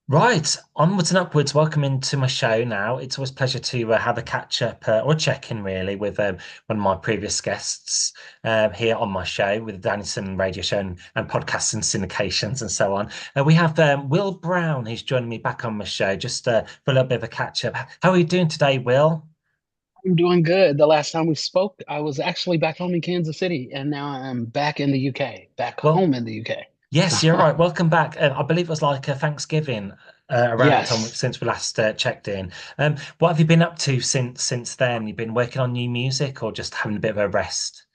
Right, onwards and upwards. Welcome into my show now. It's always a pleasure to have a catch up or check in really with one of my previous guests here on my show with the Danison radio show and podcasts and syndications and so on. We have Will Brown who's joining me back on my show just for a little bit of a catch up. How are you doing today, Will? I'm doing good. The last time we spoke, I was actually back home in Kansas City, and now I'm back in the UK, back Well, home in the UK. So, yes, you're right. Welcome back. I believe it was like Thanksgiving around that time yes. since we last checked in. What have you been up to since then? You've been working on new music or just having a bit of a rest?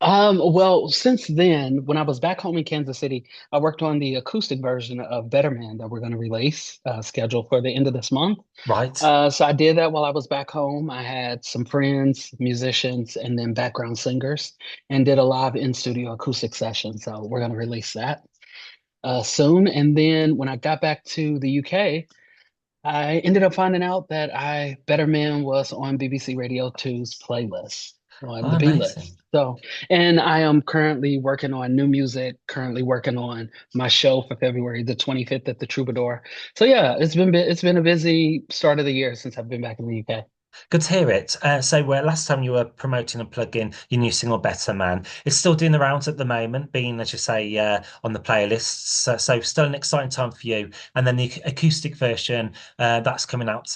Well, since then, when I was back home in Kansas City, I worked on the acoustic version of Better Man that we're going to release, scheduled for the end of this month. Right. So I did that while I was back home. I had some friends, musicians, and then background singers, and did a live in-studio acoustic session. So we're going to release that soon. And then when I got back to the UK, I ended up finding out that I Better Man was on BBC Radio 2's playlist on Oh, the P list. amazing. So, and I am currently working on new music, currently working on my show for February the 25th at the Troubadour. So yeah, it's been a busy start of the year since I've been back in the UK. Good to hear it. Last time you were promoting and plugging your new single, Better Man. It's still doing the rounds at the moment, being, as you say, on the playlists. So still an exciting time for you. And then the acoustic version, that's coming out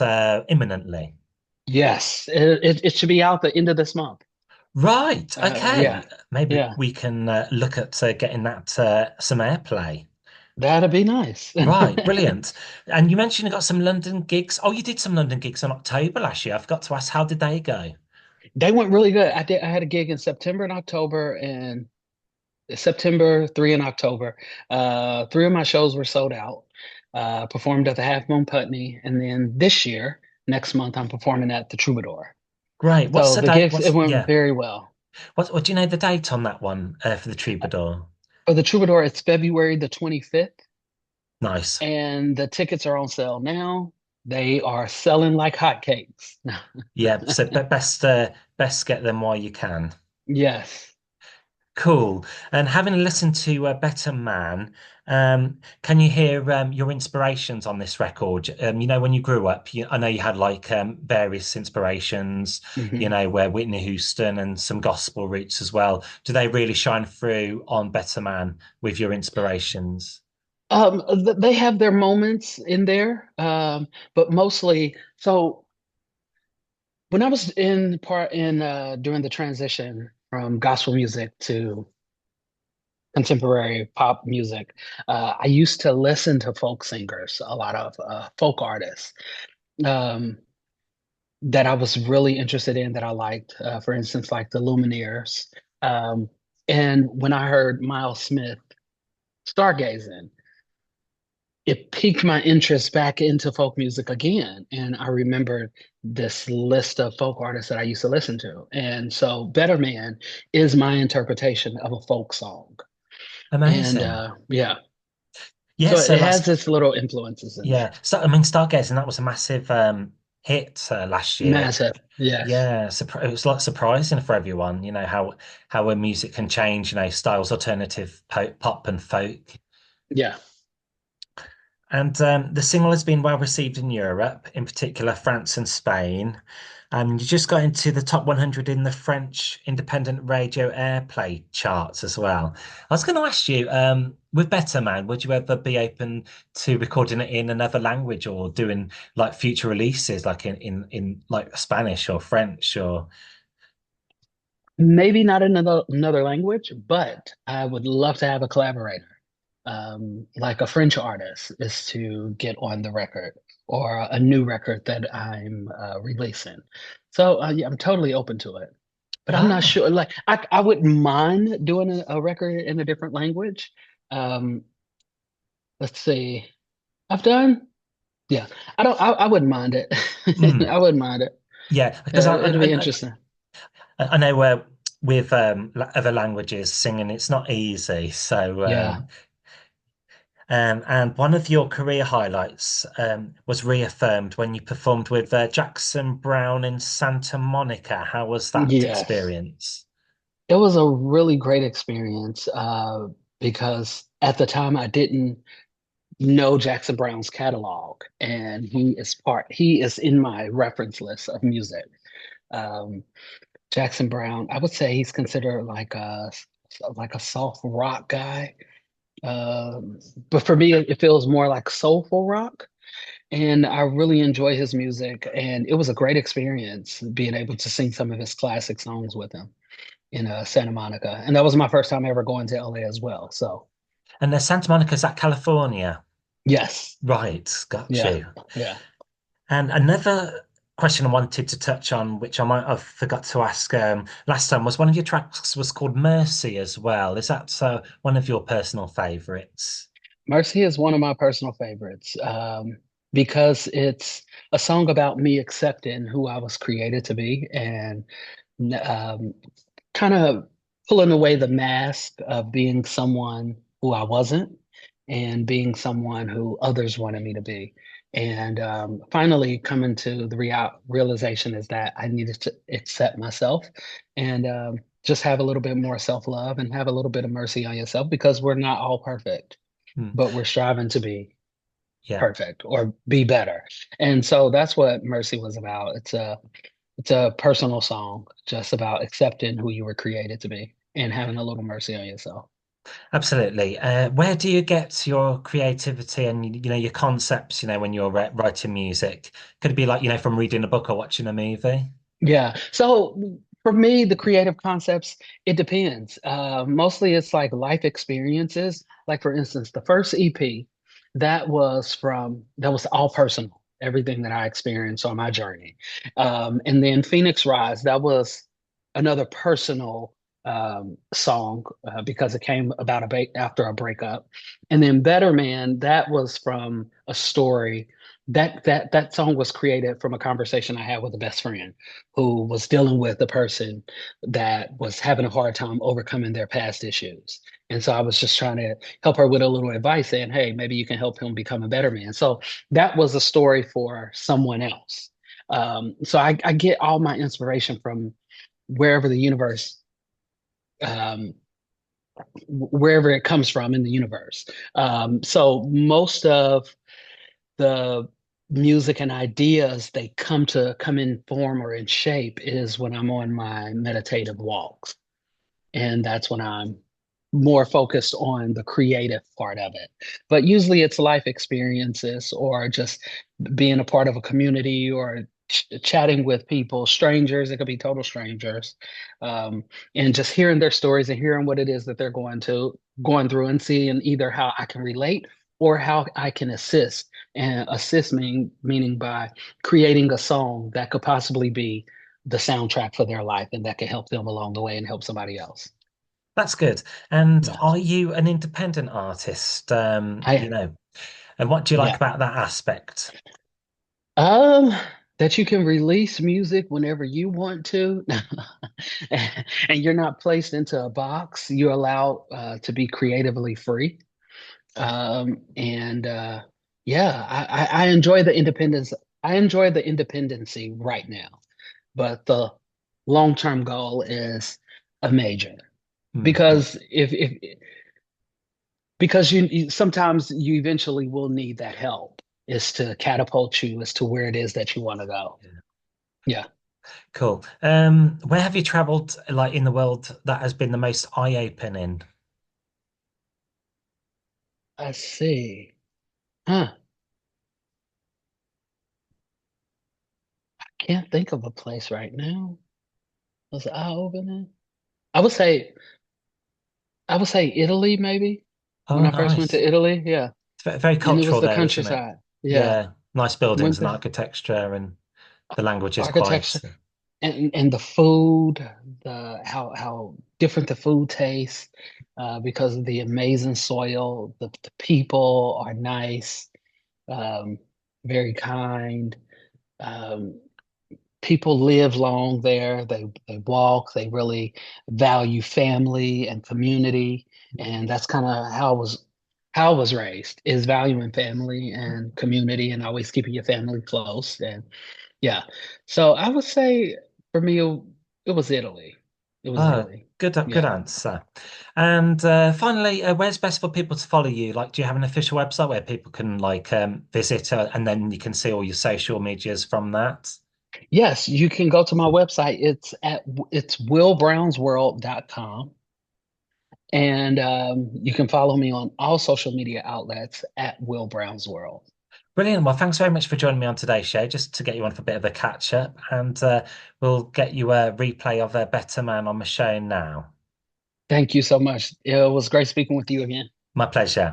imminently. Yes, it should be out the end of this month. Right. Yeah, Okay. Maybe yeah, we can look at getting that some airplay. that'd be nice. Right. Brilliant. And you mentioned you got some London gigs. Oh, you did some London gigs in October last year. I forgot to ask, how did they go? They went really good. I had a gig in September and October, and September, three in October. Three of my shows were sold out. Performed at the Half Moon Putney, and then this year, next month, I'm performing at the Troubadour. Great. What's So the the date? gigs, it What's went yeah? very well. What do you know the date on that one for the Troubadour? For the Troubadour, it's February the 25th, Nice. and the tickets are on sale now. They are selling like hotcakes. Yeah. So best get them while you can. Yes. Cool. And having listened to Better Man, can you hear your inspirations on this record? When you grew up, I know you had like various inspirations, Mhm. where Whitney Houston and some gospel roots as well. Do they really shine through on Better Man with your inspirations? They have their moments in there, but mostly so. When I was in part in during the transition from gospel music to contemporary pop music, I used to listen to folk singers, a lot of folk artists um, that I was really interested in, that I liked. For instance, like the Lumineers. Um, and when I heard Miles Smith stargazing, it piqued my interest back into folk music again. And I remembered this list of folk artists that I used to listen to. And so Better Man is my interpretation of a folk song. And Amazing. yeah, Yeah. so So it like, has its little influences in yeah. there. So I mean, Stargazing, that was a massive hit last year. Massive. Yes. Yeah, it was like surprising for everyone, how a music can change, styles, alternative pop and folk. Yeah. And the single has been well received in Europe, in particular France and Spain. And you just got into the top 100 in the French independent radio airplay charts as well. I was going to ask you, with Better Man, would you ever be open to recording it in another language or doing like future releases, like in like Spanish or French or Maybe not another language, but I would love to have a collaborator, like a French artist, is to get on the record or a new record that I'm releasing. So yeah, I'm totally open to it. But I'm not ah, sure. Like I wouldn't mind doing a record in a different language. Um, let's see. I've done. Yeah, I don't. I wouldn't mind it. mm, I wouldn't mind it. yeah, because It'll be interesting. I know with other languages singing, it's not easy. Yeah. And one of your career highlights was reaffirmed when you performed with Jackson Brown in Santa Monica. How was that Yes. experience? It was a really great experience because at the time I didn't know Jackson Brown's catalog, and he is in my reference list of music. Um, Jackson Brown, I would say he's considered like a soft rock guy. Um, but for me, it feels more like soulful rock. And I really enjoy his music. And it was a great experience being able to sing some of his classic songs with him in Santa Monica. And that was my first time ever going to LA as well. So, And Santa Monica's at California. yes. Right, got Yeah. you. Yeah. And another question I wanted to touch on, which I might have forgot to ask last time, was one of your tracks was called Mercy as well. Is that one of your personal favorites? Mercy is one of my personal favorites because it's a song about me accepting who I was created to be and um, kind of pulling away the mask of being someone who I wasn't and being someone who others wanted me to be. And finally coming to the realization is that I needed to accept myself and just have a little bit more self-love and have a little bit of mercy on yourself because we're not all perfect, Hmm. but we're striving to be Yeah, perfect or be better. And so that's what Mercy was about. It's a personal song just about accepting who you were created to be and having a little mercy on yourself. absolutely. Where do you get your creativity and your concepts, when you're writing music? Could it be like, from reading a book or watching a movie? Yeah. So for me, the creative concepts, it depends. Mostly it's like life experiences. Like for instance, the first EP, that was all personal, everything that I experienced on my journey. And then Phoenix Rise, that was another personal song because it came about after a breakup. And then Better Man, that was from a story that song was created from a conversation I had with a best friend who was dealing with a person that was having a hard time overcoming their past issues. And so I was just trying to help her with a little advice saying, hey, maybe you can help him become a better man. So that was a story for someone else. So I get all my inspiration from wherever the universe, um, wherever it comes from in the universe. So most of the music and ideas they come in form or in shape is when I'm on my meditative walks. And that's when I'm more focused on the creative part of it. But usually it's life experiences or just being a part of a community or chatting with people, strangers, it could be total strangers, and just hearing their stories and hearing what it is that they're going through and seeing either how I can relate or how I can assist. And assist meaning by creating a song that could possibly be the soundtrack for their life and that can help them along the way and help somebody else. That's good. And Yeah. are you an independent artist? I And what do you like yeah. about that aspect? Um that you can release music whenever you want to and you're not placed into a box. You're allowed to be creatively free. And yeah, I enjoy the independence. I enjoy the independency right now, but the long-term goal is a major Yeah. because if because sometimes you eventually will need that help is to catapult you as to where it is that you want to go. Yeah. Yeah, Cool. Where have you traveled, like in the world, that has been the most eye-opening? I see. Huh. Can't think of a place right now. Was eye opening? I would say I would say Italy maybe. When Oh, I first went nice. to Italy, yeah. It's very And it was cultural the there, isn't it? countryside. Yeah. Yeah, nice buildings Went and there. architecture, and the language is quite. Architecture and the food, the how different the food tastes, because of the amazing soil. The people are nice, um, very kind. Um, People live long there. They walk. They really value family and community, and that's kind of how I was raised is valuing family and community and always keeping your family close. And yeah, so I would say for me it was Italy. It was Oh, really, good yeah. answer. And finally, where's best for people to follow you? Like, do you have an official website where people can like visit and then you can see all your social medias from that? Yes, you can go to my website. It's willbrownsworld.com. And you can follow me on all social media outlets at Will Brown's World. Brilliant. Well, thanks very much for joining me on today's show, just to get you on for a bit of a catch up. And we'll get you a replay of a Better Man on the show now. Thank you so much. It was great speaking with you again. My pleasure.